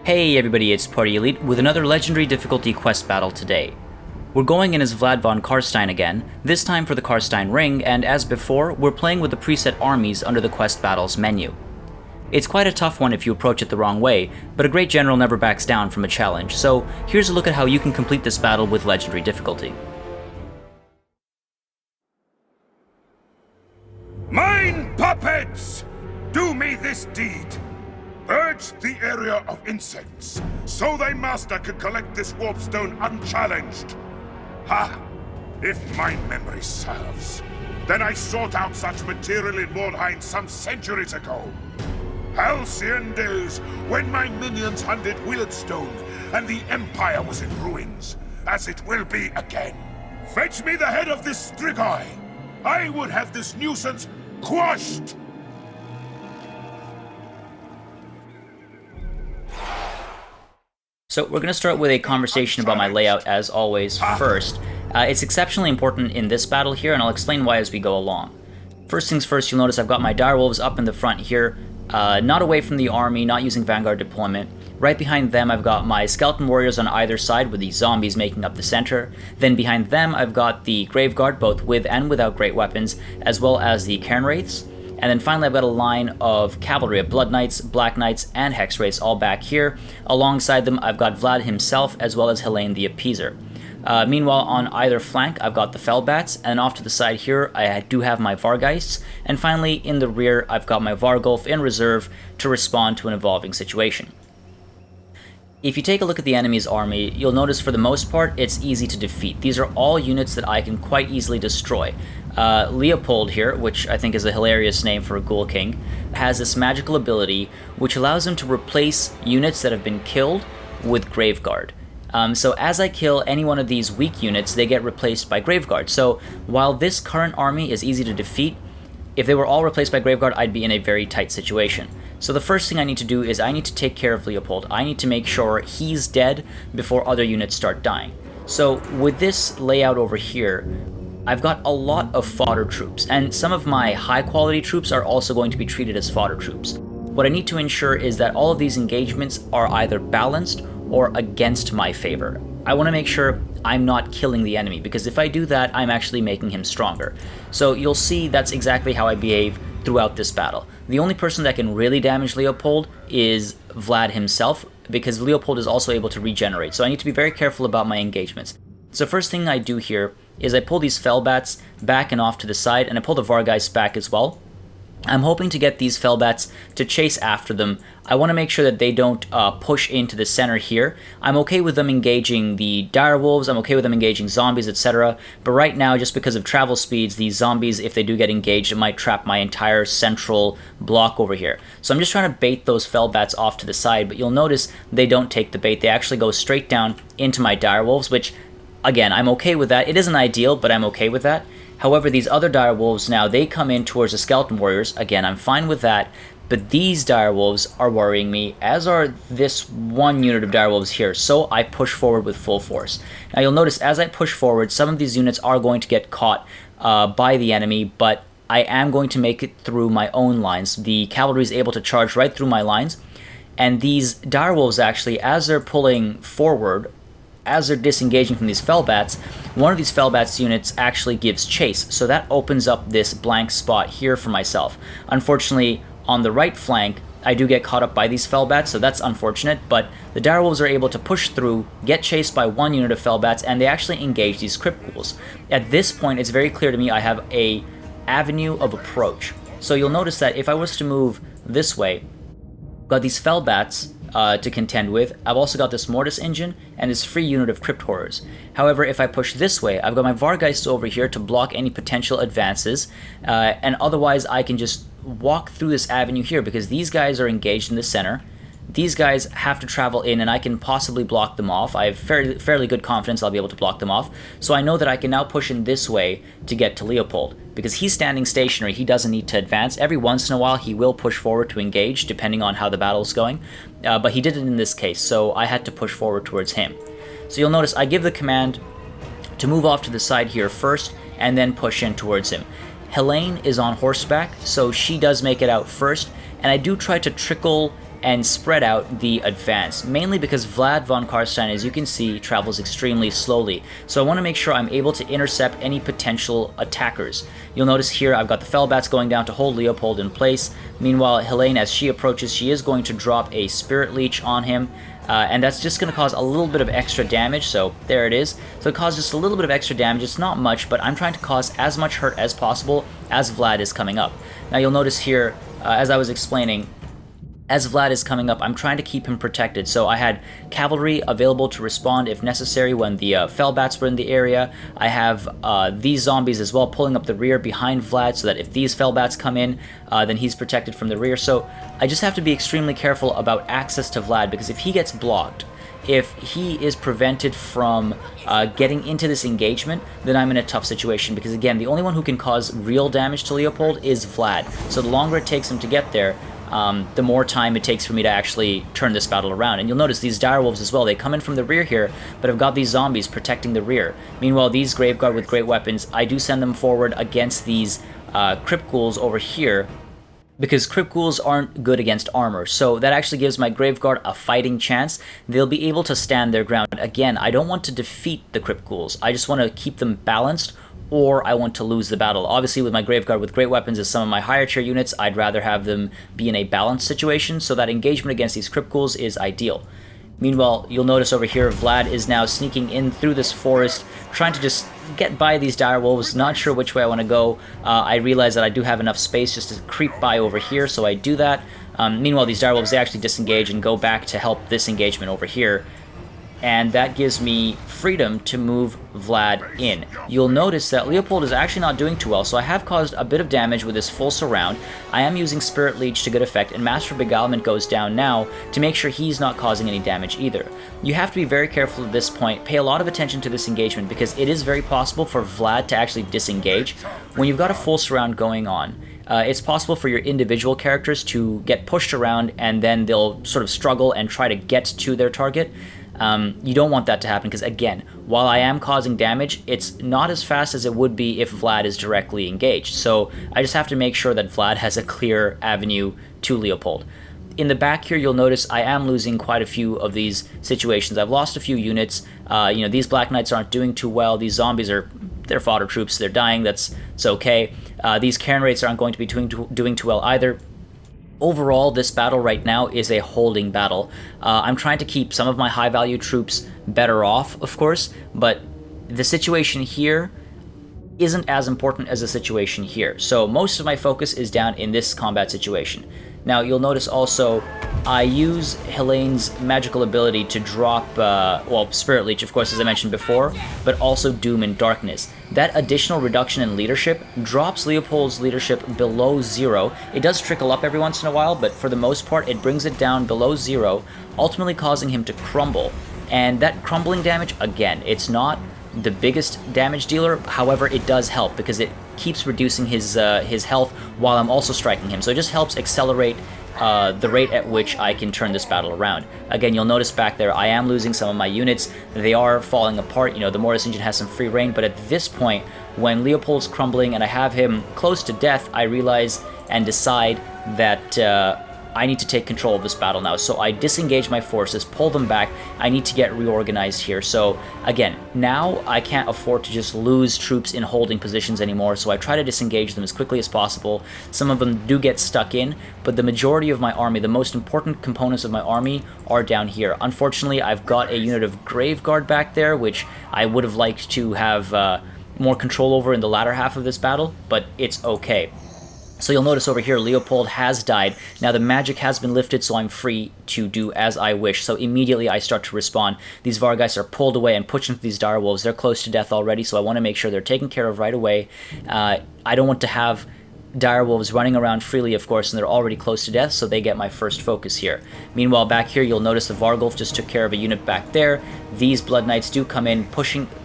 Hey everybody, it's Party Elite with another Legendary Difficulty quest battle today. We're going in as Vlad von Carstein again, this time for the Carstein Ring, and as before, we're playing with the preset armies under the quest battles menu. It's quite a tough one if you approach it the wrong way, but a great general never backs down from a challenge, so here's a look at how you can complete this battle with Legendary Difficulty. Mine puppets! Do me this deed! Purge the area of insects, so thy master can collect this warpstone unchallenged. Ha! If my memory serves, then I sought out such material in Mordheim some centuries ago. Halcyon days, when my minions hunted Wieldstone, and the Empire was in ruins, as it will be again. Fetch me the head of this Strigoi! I would have this nuisance quashed! So we're going to start with a conversation about my layout as always first. It's exceptionally important in this battle here, and I'll explain why as we go along. First things first, you'll notice I've got my direwolves up in the front here, not away from the army, not using vanguard deployment. Right behind them I've got my skeleton warriors on either side with the zombies making up the center. Then behind them I've got the graveguard, both with and without great weapons, as well as the cairn wraiths. And then finally I've got a line of cavalry of Blood Knights, Black Knights, and Hex Wraiths all back here. Alongside them I've got Vlad himself, as well as Helene the Appeaser. Meanwhile, on either flank I've got the Fellbats, and off to the side here I do have my Vargheists. And finally in the rear I've got my Vargulf in reserve to respond to an evolving situation. If you take a look at the enemy's army, you'll notice for the most part it's easy to defeat. These are all units that I can quite easily destroy. Leopold here, which I think is a hilarious name for a Ghoul King, has this magical ability which allows him to replace units that have been killed with Graveguard. So as I kill any one of these weak units, they get replaced by Graveguard. So while this current army is easy to defeat, if they were all replaced by Graveguard, I'd be in a very tight situation. So the first thing I need to do is I need to take care of Leopold. I need to make sure he's dead before other units start dying. So with this layout over here, I've got a lot of fodder troops, and some of my high quality troops are also going to be treated as fodder troops. What I need to ensure is that all of these engagements are either balanced or against my favor. I want to make sure I'm not killing the enemy, because if I do that, I'm actually making him stronger. So you'll see that's exactly how I behave throughout this battle. The only person that can really damage Leopold is Vlad himself, because Leopold is also able to regenerate, so I need to be very careful about my engagements. So first thing I do here is I pull these Fellbats back and off to the side, and I pull the Vargheists back as well. I'm hoping to get these Fellbats to chase after them. I want to make sure that they don't push into the center here. I'm okay with them engaging the direwolves, I'm okay with them engaging zombies, etc. But right now, just because of travel speeds, these zombies, if they do get engaged, it might trap my entire central block over here. So I'm just trying to bait those Fellbats off to the side, but you'll notice they don't take the bait. They actually go straight down into my direwolves, which, again, I'm okay with that. It isn't ideal, but I'm okay with that. However, these other direwolves now, they come in towards the skeleton warriors. Again, I'm fine with that, but these direwolves are worrying me, as are this one unit of direwolves here, so I push forward with full force. Now you'll notice as I push forward, some of these units are going to get caught by the enemy, but I am going to make it through my own lines. The cavalry is able to charge right through my lines, and these direwolves actually, as they're pulling forward, as they're disengaging from these Fellbats, one of these Fellbats units actually gives chase, so that opens up this blank spot here for myself. Unfortunately, on the right flank, I do get caught up by these Fellbats, so that's unfortunate, but the direwolves are able to push through, get chased by one unit of Fellbats, and they actually engage these crypt ghouls. At this point, it's very clear to me I have a avenue of approach. So you'll notice that if I was to move this way, I've got these Fellbats to contend with. I've also got this Mortis engine and this free unit of Crypt Horrors. However, if I push this way, I've got my Vargheists over here to block any potential advances, and otherwise I can just walk through this avenue here, because these guys are engaged in the center. These guys have to travel in, and I can possibly block them off. I have fairly good confidence I'll be able to block them off. So I know that I can now push in this way to get to Leopold, because he's standing stationary. He doesn't need to advance. Every once in a while he will push forward to engage, depending on how the battle's going. But he did it in this case, so I had to push forward towards him. So you'll notice I give the command to move off to the side here first, and then push in towards him. Helene is on horseback, so she does make it out first, and I do try to trickle and spread out the advance, mainly because Vlad von Carstein, as you can see, travels extremely slowly. So I want to make sure I'm able to intercept any potential attackers. You'll notice here I've got the Fellbats going down to hold Leopold in place. Meanwhile, Helene, as she approaches, she is going to drop a Spirit Leech on him. And that's just going to cause a little bit of extra damage, so there it is. So it caused just a little bit of extra damage. It's not much, but I'm trying to cause as much hurt as possible as Vlad is coming up. Now you'll notice here, as I was explaining, as Vlad is coming up, I'm trying to keep him protected. So I had cavalry available to respond if necessary when the Fellbats were in the area. I have these zombies as well pulling up the rear behind Vlad so that if these Fellbats come in, then he's protected from the rear. So I just have to be extremely careful about access to Vlad, because if he gets blocked, if he is prevented from getting into this engagement, then I'm in a tough situation, because again, the only one who can cause real damage to Leopold is Vlad. So the longer it takes him to get there, the more time it takes for me to actually turn this battle around. And you'll notice these direwolves as well, they come in from the rear here, but I've got these zombies protecting the rear. Meanwhile, these Graveguard with great weapons, I do send them forward against these Crypt Ghouls over here, because Crypt Ghouls aren't good against armor, so that actually gives my Graveguard a fighting chance. They'll be able to stand their ground. Again, I don't want to defeat the Crypt Ghouls, I just want to keep them balanced, or I want to lose the battle. Obviously, with my Graveguard with great weapons as some of my higher tier units, I'd rather have them be in a balanced situation, so that engagement against these Crypt Ghouls is ideal. Meanwhile, you'll notice over here, Vlad is now sneaking in through this forest, trying to just get by these direwolves, not sure which way I want to go. I realize that I do have enough space just to creep by over here, so I do that. Meanwhile, these direwolves, they actually disengage and go back to help this engagement over here. And that gives me freedom to move Vlad in. You'll notice that Leopold is actually not doing too well, so I have caused a bit of damage with this full surround. I am using Spirit Leech to good effect, and Master of Beguilement goes down now to make sure he's not causing any damage either. You have to be very careful at this point, pay a lot of attention to this engagement, because it is very possible for Vlad to actually disengage. When you've got a full surround going on, it's possible for your individual characters to get pushed around, and then they'll sort of struggle and try to get to their target. You don't want that to happen, because again, while I am causing damage, it's not as fast as it would be if Vlad is directly engaged. So I just have to make sure that Vlad has a clear avenue to Leopold. In the back here, you'll notice I am losing quite a few of these situations. I've lost a few units. These Black Knights aren't doing too well. These zombies they're fodder troops. They're dying. It's okay. These Cairn Wraiths aren't going to be doing too well either. Overall, this battle right now is a holding battle. I'm trying to keep some of my high-value troops better off, of course, but the situation here isn't as important as the situation here. So most of my focus is down in this combat situation. Now, you'll notice also I use Helene's magical ability to drop, Spirit Leech, of course, as I mentioned before, but also Doom and Darkness. That additional reduction in leadership drops Leopold's leadership below 0. It does trickle up every once in a while, but for the most part, it brings it down below 0, ultimately causing him to crumble. And that crumbling damage, again, it's not the biggest damage dealer, however, it does help, because it keeps reducing his health while I'm also striking him. So it just helps accelerate the rate at which I can turn this battle around. Again, you'll notice back there I am losing some of my units. They are falling apart. The Mortis engine has some free reign, but at this point, when Leopold's crumbling and I have him close to death, I realize and decide that I need to take control of this battle now. So I disengage my forces, pull them back. I need to get reorganized here. So again, now I can't afford to just lose troops in holding positions anymore, so I try to disengage them as quickly as possible. Some of them do get stuck in, but the majority of my army, the most important components of my army, are down here. Unfortunately, I've got a unit of Graveguard back there, which I would have liked to have more control over in the latter half of this battle, but it's okay. So you'll notice over here, Leopold has died. Now the magic has been lifted, so I'm free to do as I wish. So immediately I start to respawn. These Vargheists are pulled away and pushed into these direwolves. They're close to death already, so I want to make sure they're taken care of right away. I don't want to have direwolves running around freely, of course, and they're already close to death, so they get my first focus here. Meanwhile, back here, you'll notice the Vargulf just took care of a unit back there. These Blood Knights do come in,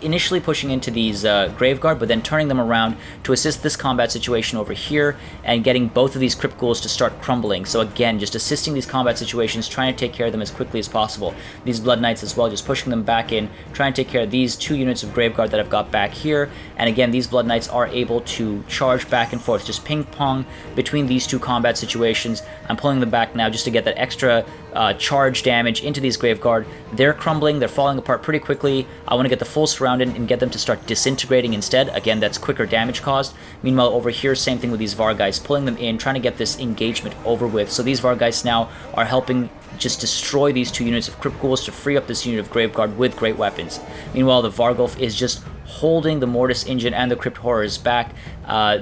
initially pushing into these Graveguard, but then turning them around to assist this combat situation over here, and getting both of these Crypt Ghouls to start crumbling. So again, just assisting these combat situations, trying to take care of them as quickly as possible. These Blood Knights as well, just pushing them back in, trying to take care of these 2 units of Graveguard that I've got back here, and again, these Blood Knights are able to charge back and forth, just ping ping-pong between these two combat situations. I'm pulling them back now just to get that extra charge damage into these Graveguard. They're crumbling, they're falling apart pretty quickly. I want to get the full surround in and get them to start disintegrating instead. Again, that's quicker damage caused. Meanwhile, over here, same thing with these Vargeist, pulling them in, trying to get this engagement over with. So these Vargeist now are helping just destroy these two units of Crypt Ghouls to free up this unit of Graveguard with great weapons. Meanwhile, the Vargulf is just holding the Mortis Engine and the Crypt Horrors back,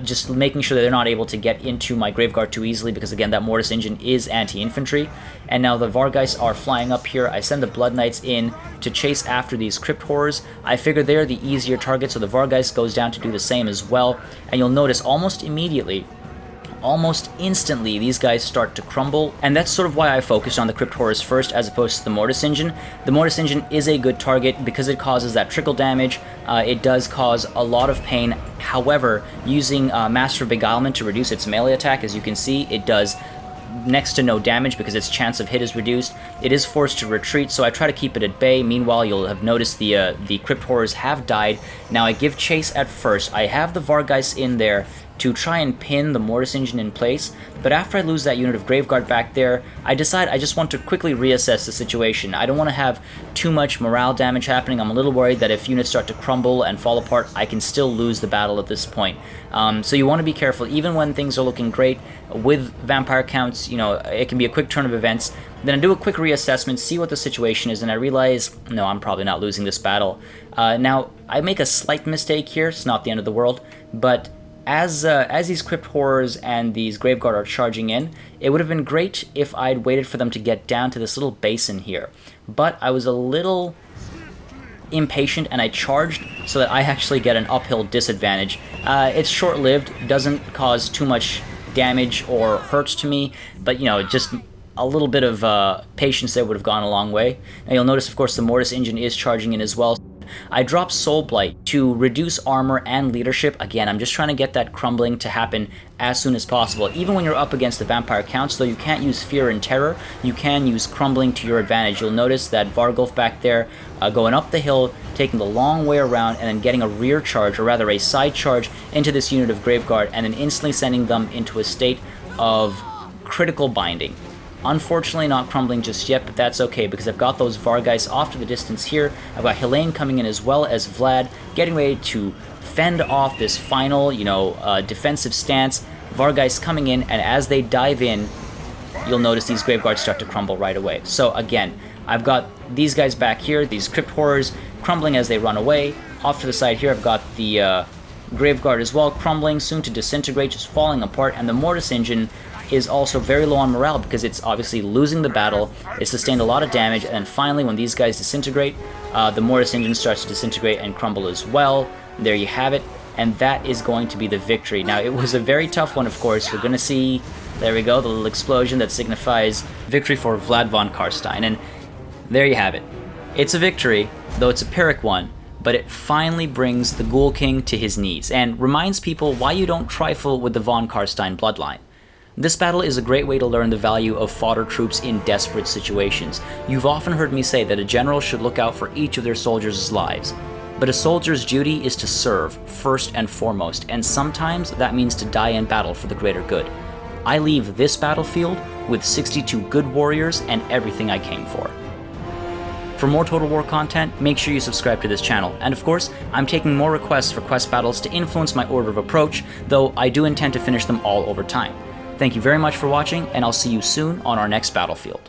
just making sure that they're not able to get into my Graveguard too easily, because again, that Mortis Engine is anti-infantry. And now the Vargeist are flying up here. I send the Blood Knights in to chase after these Crypt Horrors. I figure they're the easier target, so the Vargeist goes down to do the same as well. And you'll notice almost immediately, almost instantly, these guys start to crumble, and that's sort of why I focused on the Crypt Horrors first as opposed to the Mortis Engine. The Mortis Engine is a good target because it causes that trickle damage. It does cause a lot of pain. However, using Master of Beguilement to reduce its melee attack, as you can see, it does next to no damage because its chance of hit is reduced. It is forced to retreat, so I try to keep it at bay. Meanwhile, you'll have noticed the Crypt Horrors have died. Now I give chase at first. I have the Vargeist in there to try and pin the Mortis Engine in place, but after I lose that unit of Graveguard back there, I decide I just want to quickly reassess the situation. I don't want to have too much morale damage happening. I'm a little worried that if units start to crumble and fall apart, I can still lose the battle at this point. So you want to be careful, even when things are looking great. With vampire counts, you know, it can be a quick turn of events. Then I do a quick reassessment, see what the situation is, and I realize, no, I'm probably not losing this battle. Now, I make a slight mistake here. It's not the end of the world, but as these Crypt Horrors and these Graveguard are charging in, it would have been great if I'd waited for them to get down to this little basin here. But I was a little impatient and I charged so that I actually get an uphill disadvantage. It's short-lived, doesn't cause too much damage or hurt to me, but you know, just a little bit of patience there would have gone a long way. Now you'll notice, of course, the Mortis Engine is charging in as well. I drop Soul Blight to reduce armor and leadership. Again, I'm just trying to get that crumbling to happen as soon as possible. Even when you're up against the Vampire Counts, though, you can't use Fear and Terror. You can use crumbling to your advantage. You'll notice that Vargulf back there going up the hill, taking the long way around, and then getting a rear charge, or rather a side charge, into this unit of Graveguard, and then instantly sending them into a state of critical binding. Unfortunately, not crumbling just yet, but that's okay, because I've got those Vargeist off to the distance here. I've got Helene coming in as well as Vlad, getting ready to fend off this final, defensive stance. Vargeist coming in, and as they dive in, you'll notice these Graveguards start to crumble right away. So again, I've got these guys back here, these Crypt Horrors, crumbling as they run away. Off to the side here, I've got the Graveguard as well, crumbling, soon to disintegrate, just falling apart, and the Mortis Engine is also very low on morale because it's obviously losing the battle. It sustained a lot of damage, and then finally, when these guys disintegrate, the Mortis Engine starts to disintegrate and crumble as well. There you have it, and that is going to be the victory. Now, it was a very tough one, of course. You're going to see, there we go, the little explosion that signifies victory for Vlad von Carstein, and there you have it. It's a victory, though it's a Pyrrhic one, but it finally brings the Ghoul King to his knees, and reminds people why you don't trifle with the von Carstein bloodline. This battle is a great way to learn the value of fodder troops in desperate situations. You've often heard me say that a general should look out for each of their soldiers' lives. But a soldier's duty is to serve, first and foremost, and sometimes that means to die in battle for the greater good. I leave this battlefield with 62 good warriors and everything I came for. For more Total War content, make sure you subscribe to this channel, and of course, I'm taking more requests for quest battles to influence my order of approach, though I do intend to finish them all over time. Thank you very much for watching, and I'll see you soon on our next battlefield.